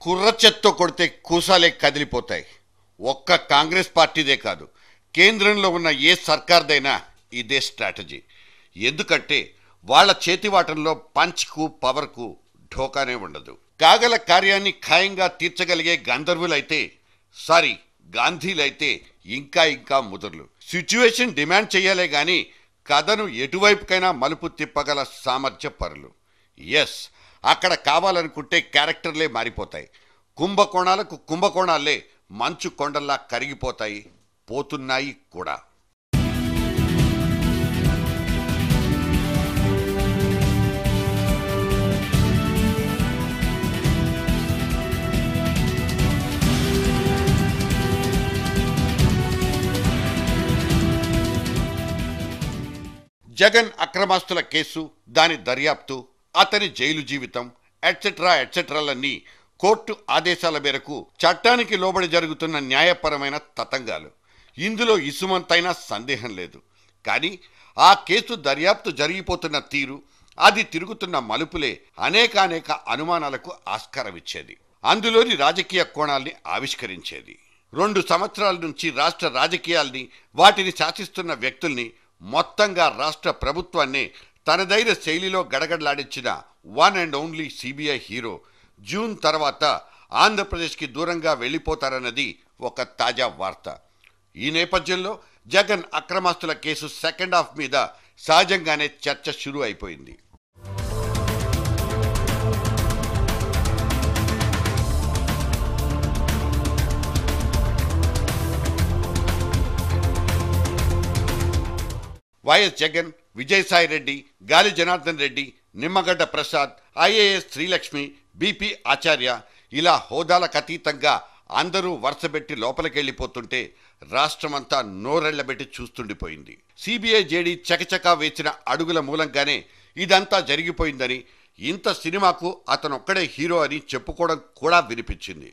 కుర్రచెత్తో కొడితే కూసాలే కదిలిపోతాయి. ఒక్క కాంగ్రెస్ పార్టీదే కాదు, కేంద్రంలో ఉన్న ఏ సర్కార్దైనా ఇదే స్ట్రాటజీ. ఎందుకంటే వాళ్ళ చేతివాటంలో పంచ్కు పవర్కు ఢోకానే ఉండదు. కాగల కార్యాన్ని ఖాయంగా తీర్చగలిగే గంధర్వులైతే గాంధీలైతే ఇంకా ఇంకా ముదుర్లు. సిచ్యువేషన్ డిమాండ్ చెయ్యాలే గాని కథను ఎటువైపుకైనా మలుపు తిప్పగల సామర్థ్య పరులు. ఎస్, అక్కడ కావాలనుకుంటే క్యారెక్టర్లే మారిపోతాయి. కుంభకోణాలకు కుంభకోణాలే మంచు కొండల్లా కరిగిపోతాయి, పోతున్నాయి కూడా. జగన్ అక్రమాస్తుల కేసు, దాని దర్యాప్తు, అతని జైలు జీవితం ఎట్సెట్రాలన్నీ కోర్టు ఆదేశాల మేరకు చట్టానికి లోబడి జరుగుతున్న న్యాయపరమైన తతంగాలు. ఇందులో ఇసుమంతైనా సందేహం లేదు. కానీ ఆ కేసు దర్యాప్తు జరిగిపోతున్న తీరు, అది తిరుగుతున్న మలుపులే అనేకానేక అనుమానాలకు ఆస్కారమిచ్చేది. అందులోని రాజకీయ కోణాల్ని ఆవిష్కరించేది. 2 సంవత్సరాల నుంచి రాష్ట్ర రాజకీయాల్ని, వాటిని శాసిస్తున్న వ్యక్తుల్ని, మొత్తంగా రాష్ట్ర ప్రభుత్వాన్ని తనదైన శైలిలో గడగడలాడించిన one and only CBI hero June తర్వాత ఆంధ్రప్రదేశ్కి దూరంగా వెళ్ళిపోతారన్నది ఒక తాజా వార్త. ఈ నేపథ్యంలో జగన్ అక్రమాస్తుల కేసు సెకండ్ హాఫ్ మీద సహజంగానే చర్చ షురూ అయిపోయింది. వైఎస్ జగన్, విజయసాయిరెడ్డి, గాలి జనార్దన్ రెడ్డి, నిమ్మగడ్డ ప్రసాద్, ఐఏఎస్ శ్రీలక్ష్మి, బిపి ఆచార్య, ఇలా హోదాలకు అతీతంగా అందరూ వరుసబెట్టి లోపలికెళ్ళిపోతుంటే రాష్ట్రమంతా నోరెళ్లబెట్టి చూస్తుండిపోయింది. సిబిఐ జేడీ చకచకా వేసిన అడుగుల మూలంగానే ఇదంతా జరిగిపోయిందని, ఇంత సినిమాకు అతనొక్కడే హీరో అని చెప్పుకోవడం కూడా వినిపించింది.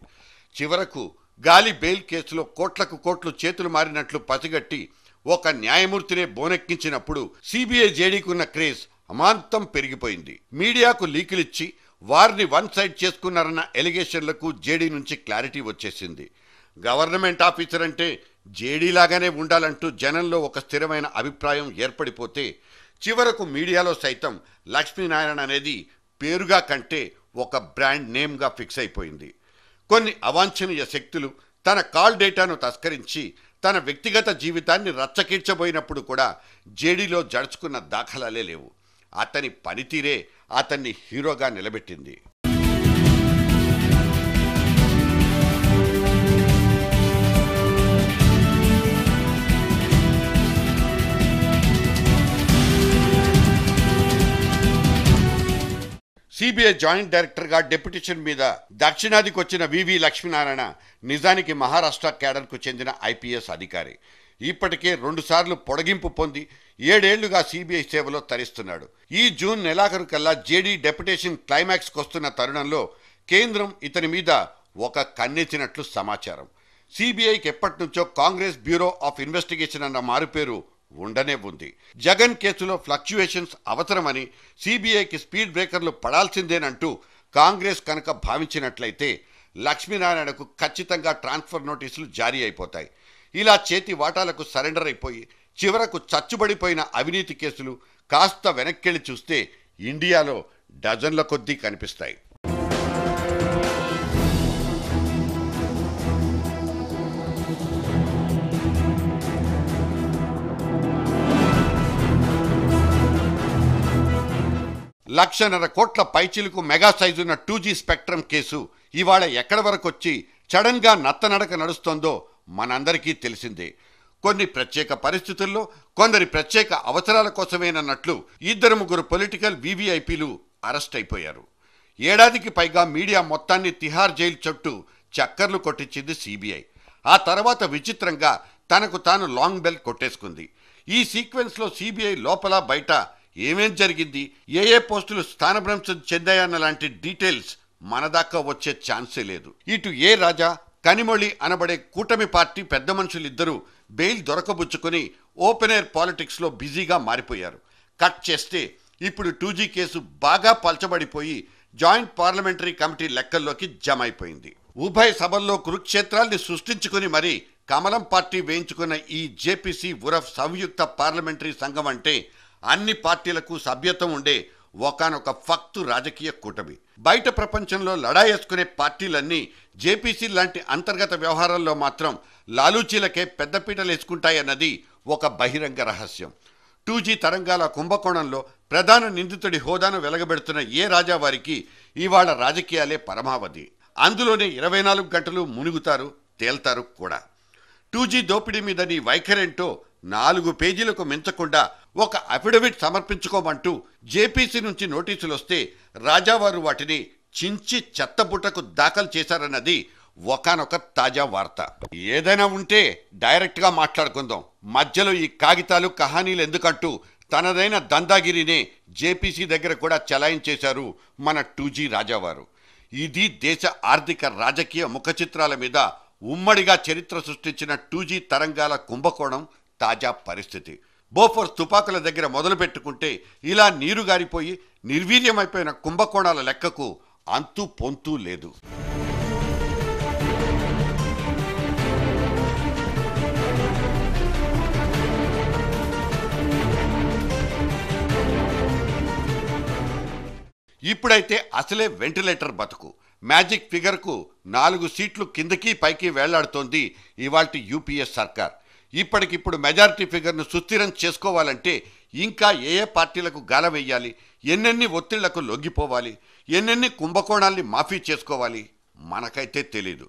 చివరకు గాలి బెయిల్ కేసులో కోట్లకు కోట్లు చేతులు మారినట్లు పసిగట్టి ఒక న్యాయమూర్తినే బోనెక్కించినప్పుడు సిబిఐ జేడీకి ఉన్న క్రేజ్ అమాంతం పెరిగిపోయింది. మీడియాకు లీకులిచ్చి వారిని వన్ సైడ్ చేసుకున్నారన్న ఎలిగేషన్లకు జేడీ నుంచి క్లారిటీ వచ్చేసింది. గవర్నమెంట్ ఆఫీసర్ అంటే జేడీలాగానే ఉండాలంటూ జనంలో ఒక స్థిరమైన అభిప్రాయం ఏర్పడిపోతే చివరకు మీడియాలో సైతం లక్ష్మీనారాయణ అనేది పేరుగా కంటే ఒక బ్రాండ్ నేమ్గా ఫిక్స్ అయిపోయింది. కొన్ని అవాంఛనీయ శక్తులు తన కాల్ డేటాను తస్కరించి తన వ్యక్తిగత జీవితాన్ని రచ్చకీడ్చబోయినప్పుడు కూడా జేడీలో జడుచుకున్న దాఖలాలే లేవు. అతని పనితీరే అతన్ని హీరోగా నిలబెట్టింది. సిబిఐ జాయింట్ డైరెక్టర్గా డెప్యుటేషన్ మీద దక్షిణాదికి వచ్చిన వివి లక్ష్మీనారాయణ నిజానికి మహారాష్ట్ర క్యాడర్కు చెందిన ఐపీఎస్ అధికారి. ఇప్పటికే 2 సార్లు పొడిగింపు పొంది 7 ఏళ్లుగా సిబిఐ సేవలో తరిస్తున్నాడు. ఈ జూన్ నెలాఖరు కల్లా జేడీ డెప్యుటేషన్ క్లైమాక్స్కి వస్తున్న తరుణంలో కేంద్రం ఇతని మీద ఒక కన్నెత్తినట్లు సమాచారం. సిబిఐకి ఎప్పటి నుంచో కాంగ్రెస్ బ్యూరో ఆఫ్ ఇన్వెస్టిగేషన్ అన్న మారుపేరు ఉండనే ఉంది. జగన్ కేసులో ఫ్లక్చుయేషన్స్ అవసరమని, సిబిఐకి స్పీడ్ బ్రేకర్లు పడాల్సిందేనంటూ కాంగ్రెస్ కనుక భావించినట్లయితే లక్ష్మీనారాయణకు ఖచ్చితంగా ట్రాన్స్ఫర్ నోటీసులు జారీ అయిపోతాయి. ఇలా చేతి వాటాలకు సరెండర్ అయిపోయి చివరకు చచ్చుబడిపోయిన అవినీతి కేసులు కాస్త వెనక్కెళ్ళి చూస్తే ఇండియాలో డజన్ల కొద్దీ కనిపిస్తాయి. ₹1.5 కోట్ల పైచిలకు మెగా సైజున్న 2G స్పెక్ట్రమ్ కేసు ఇవాళ ఎక్కడి వరకు వచ్చి సడన్గా నత్తనడక నడుస్తోందో మనందరికీ తెలిసిందే. కొన్ని ప్రత్యేక పరిస్థితుల్లో, కొందరి ప్రత్యేక అవసరాల కోసమేనన్నట్లు 2-3 పొలిటికల్ వీవీఐపీలు అరెస్ట్ అయిపోయారు. ఏడాదికి పైగా మీడియా మొత్తాన్ని తిహార్ జైలు చుట్టూ చక్కర్లు కొట్టించింది సిబిఐ. ఆ తర్వాత విచిత్రంగా తనకు తాను లాంగ్ బెల్ కొట్టేసుకుంది. ఈ సీక్వెన్స్లో సిబిఐ లోపల బయట ఏమేం జరిగింది, ఏ పోస్టులు స్థానభ్రంశం చెందాయన్న లాంటి డీటెయిల్స్ మనదాకా వచ్చే ఛాన్సే లేదు. ఇటు ఏ రాజా, కనిమొళి అనబడే కూటమి పార్టీ పెద్ద మనుషులిద్దరూ బెయిల్ దొరకబుచ్చుకొని ఓపెన్ ఎయిర్ పాలిటిక్స్లో బిజీగా మారిపోయారు. కట్ చేస్తే ఇప్పుడు 2G కేసు బాగా పల్చబడిపోయి జాయింట్ పార్లమెంటరీ కమిటీ లెక్కల్లోకి జమ అయిపోయింది. ఉభయ సభల్లో కురుక్షేత్రాల్ని సృష్టించుకుని మరీ కమలం పార్టీ వేయించుకున్న ఈ జేపీసీ ఉరఫ్ సంయుక్త పార్లమెంటరీ సంఘం అంటే అన్ని పార్టీలకు సభ్యత్వం ఉండే ఒకానొక ఫక్తు రాజకీయ కూటమి. బయట ప్రపంచంలో లడాయేసుకునే పార్టీలన్నీ జేపీసీ లాంటి అంతర్గత వ్యవహారాల్లో మాత్రం లాలూచీలకే పెద్దపీటలేసుకుంటాయన్నది ఒక బహిరంగ రహస్యం. 2G తరంగాల కుంభకోణంలో ప్రధాన నిందితుడి హోదాను వెలగబెడుతున్న ఏ రాజావారికి ఇవాళ రాజకీయాలే పరమావధి. అందులోనే 24 గంటలు మునుగుతారు, తేల్తారు కూడా. 2G దోపిడీ మీద నీ వైఖరేంటో 4 పేజీలకు మించకుండా ఒక అఫిడవిట్ సమర్పించుకోమంటూ జేపీసీ నుంచి నోటీసులు వస్తే రాజావారు వాటిని చించి చెత్తబుట్టకు దాఖలు చేశారన్నది ఒకానొక తాజా వార్త. ఏదైనా ఉంటే డైరెక్ట్గా మాట్లాడుకుందాం, మధ్యలో ఈ కాగితాలు కహానీలు ఎందుకంటూ తనదైన దందాగిరినే జేపీసీ దగ్గర కూడా చలాయించేశారు మన 2G రాజావారు. ఇది దేశ ఆర్థిక రాజకీయ ముఖచిత్రాల మీద ఉమ్మడిగా చరిత్ర సృష్టించిన 2G తరంగాల కుంభకోణం తాజా పరిస్థితి. బోఫోర్స్ తుపాకుల దగ్గర మొదలు పెట్టుకుంటే ఇలా నీరు గారిపోయి నిర్వీర్యమైపోయిన కుంభకోణాల లెక్కకు అంతు పొంతూ లేదు. ఇప్పుడైతే అసలే వెంటిలేటర్ బతుకు. మ్యాజిక్ ఫిగర్కు 4 సీట్లు కిందకి పైకి వేళ్లాడుతోంది ఇవాల్టి యూపీఏ సర్కార్. ఇప్పటికిప్పుడు మెజారిటీ ఫిగర్ను సుస్థిరం చేసుకోవాలంటే ఇంకా ఏ పార్టీలకు గాల వేయాలి, ఎన్నెన్ని ఒత్తిళ్లకు లొంగిపోవాలి, ఎన్నెన్ని కుంభకోణాల్ని మాఫీ చేసుకోవాలి మనకైతే తెలీదు.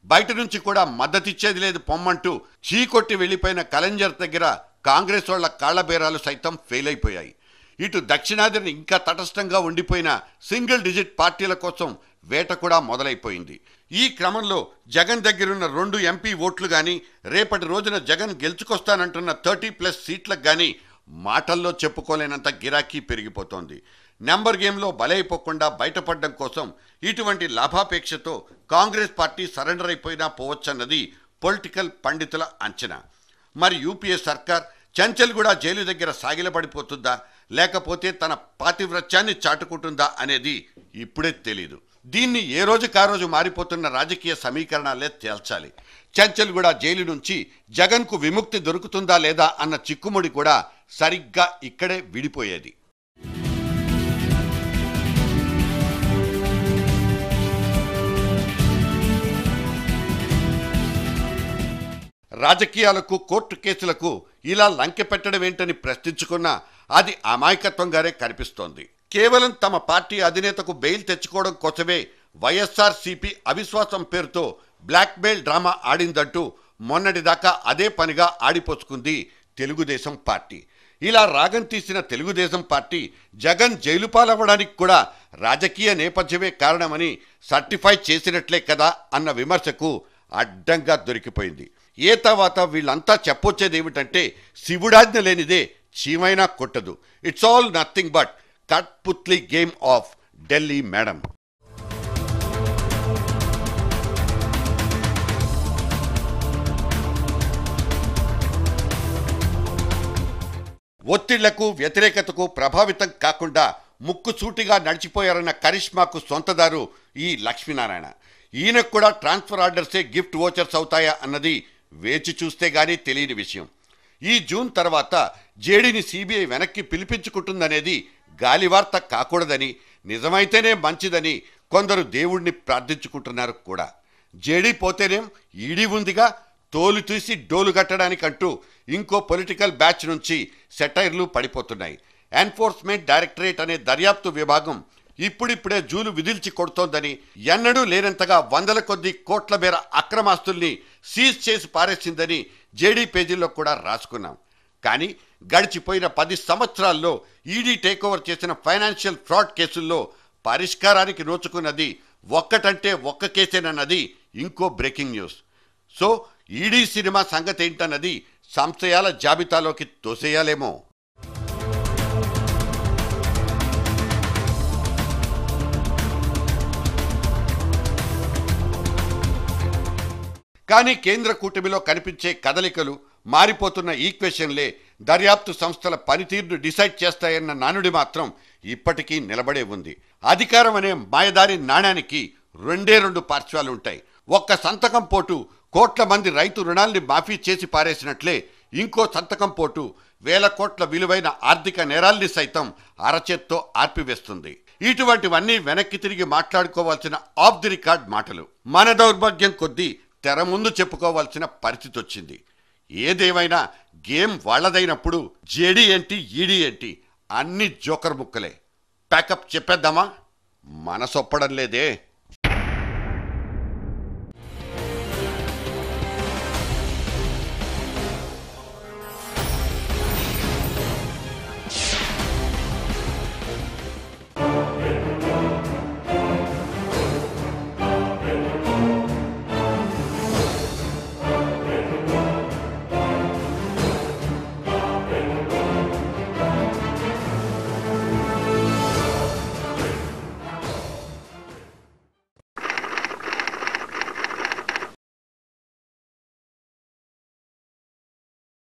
బయట నుంచి కూడా మద్దతిచ్చేది లేదు పొమ్మంటూ చీకొట్టి వెళ్లిపోయిన కలెంజర్ దగ్గర కాంగ్రెస్ వాళ్ల కాళ్లబేరాలు సైతం ఫెయిల్ అయిపోయాయి. ఇటు దక్షిణాదిని ఇంకా తటస్థంగా ఉండిపోయిన సింగిల్ డిజిట్ పార్టీల కోసం వేట కూడా మొదలైపోయింది. ఈ క్రమంలో జగన్ దగ్గరున్న 2 ఎంపీ ఓట్లు గాని, రేపటి రోజున జగన్ గెలుచుకొస్తానంటున్న 30+ సీట్లకు గాని మాటల్లో చెప్పుకోలేనంత గిరాకీ పెరిగిపోతోంది. నెంబర్ గేమ్లో బలైపోకుండా బయటపడడం కోసం ఇటువంటి లాభాపేక్షతో కాంగ్రెస్ పార్టీ సరెండర్ అయిపోయినా పోవచ్చన్నది పొలిటికల్ పండితుల అంచనా. మరి యూపీఏ సర్కార్ చెంచల్గూడ జైలు దగ్గర సాగిలపడిపోతుందా, లేకపోతే తన పాతివ్రత్యాన్ని చాటుకుంటుందా అనేది ఇప్పుడే తెలీదు. దీన్ని ఏ రోజుకారోజు మారిపోతున్న రాజకీయ సమీకరణాలే తేల్చాలి. చెంచల్గూడ జైలు నుంచి జగన్కు విముక్తి దొరుకుతుందా లేదా అన్న చిక్కుముడి కూడా సరిగ్గా ఇక్కడే విడిపోయేది. రాజకీయాలకు, కోర్టు కేసులకు ఇలా లంకె పెట్టడం ఏంటని ప్రశ్నించుకున్నా అది అమాయకత్వంగానే కనిపిస్తోంది. కేవలం తమ పార్టీ అధినేతకు బెయిల్ తెచ్చుకోవడం కోసమే వైఎస్ఆర్సీపీ అవిశ్వాసం పేరుతో బ్లాక్మెయిల్ డ్రామా ఆడిందంటూ మొన్నటిదాకా అదే పనిగా ఆడిపోసుకుంది తెలుగుదేశం పార్టీ. ఇలా రాగం తీసిన తెలుగుదేశం పార్టీ జగన్ జైలు పాలవ్వడానికి కూడా రాజకీయ నేపథ్యమే కారణమని సర్టిఫై చేసినట్లే కదా అన్న విమర్శకు అడ్డంగా దొరికిపోయింది. ఏ తర్వాత వీళ్ళంతా చెప్పొచ్చేదేమిటంటే శివుడాజ్ఞ లేనిదే చీమైనా కొట్టదు. It's all nothing but kathputli game of Delhi madam. ఒత్తిళ్లకు, వ్యతిరేకతకు ప్రభావితం కాకుండా ముక్కుసూటిగా నడిచిపోయారన్న కరిష్మాకు సొంతదారు ఈ లక్ష్మీనారాయణ. ఈయనకు కూడా ట్రాన్స్ఫర్ ఆర్డర్సే గిఫ్ట్ వోచర్స్ అవుతాయా అన్నది వేచి చూస్తే గానీ తెలియని విషయం. ఈ జూన్ తర్వాత జేడీని సిబిఐ వెనక్కి పిలిపించుకుంటుందనేది గాలివార్త కాకూడదని, నిజమైతేనే మంచిదని కొందరు దేవుణ్ణి ప్రార్థించుకుంటున్నారు కూడా. జేడీ పోతేనేం ఈడీ ఉందిగా, తోలు తీసి డోలు కట్టడానికంటూ ఇంకో పొలిటికల్ బ్యాచ్ నుంచి సెటైర్లు పడిపోతున్నాయి. ఎన్ఫోర్స్మెంట్ డైరెక్టరేట్ అనే దర్యాప్తు విభాగం ఇప్పుడిప్పుడే జూలు విదిల్చి కొడుతోందని, ఎన్నడూ లేనంతగా 100ల కొద్దీ కోట్ల మేర అక్రమాస్తుల్ని సీజ్ చేసి పారేసిందని జేడీ పేజీల్లో కూడా రాసుకున్నాం. కానీ గడిచిపోయిన 10 సంవత్సరాల్లో ఈడీ టేకోవర్ చేసిన ఫైనాన్షియల్ ఫ్రాడ్ కేసుల్లో పరిష్కారానికి నోచుకున్నది ఒక్కటంటే ఒక్క కేసేనన్నది ఇంకో breaking news. So ED cinema సంగతి ఏంటన్నది సంశయాల జాబితాలోకి తోసేయాలేమో. కానీ కేంద్ర కూటమిలో కనిపించే కదలికలు, మారిపోతున్న ఈక్వేషన్లే దర్యాప్తు సంస్థల పనితీరును డిసైడ్ చేస్తాయన్న నానుడి మాత్రం ఇప్పటికీ నిలబడే ఉంది. అధికారం అనే మాయదారి నాణానికి రెండు పార్శ్వాలు ఉంటాయి. ఒక్క సంతకం పోటు కోట్ల మంది రైతు రుణాల్ని మాఫీ చేసి పారేసినట్లే ఇంకో సంతకం పోటు వేల కోట్ల విలువైన ఆర్థిక నేరాల్ని సైతం అరచేత్తో ఆర్పివేస్తుంది. ఇటువంటివన్నీ వెనక్కి తిరిగి మాట్లాడుకోవాల్సిన ఆఫ్ ది రికార్డ్ మాటలు. మన దౌర్భాగ్యం కొద్దీ తెర ముందు చెప్పుకోవాల్సిన పరిస్థితి వచ్చింది. ఏదేమైనా గేమ్ వాళ్ళదైనప్పుడు జేడీ ఏంటి, ఈడీ ఏంటి అన్ని జోకర్ ముక్కలే. ప్యాకప్ చెప్పేద్దామా? మనసొప్పడం లేదే.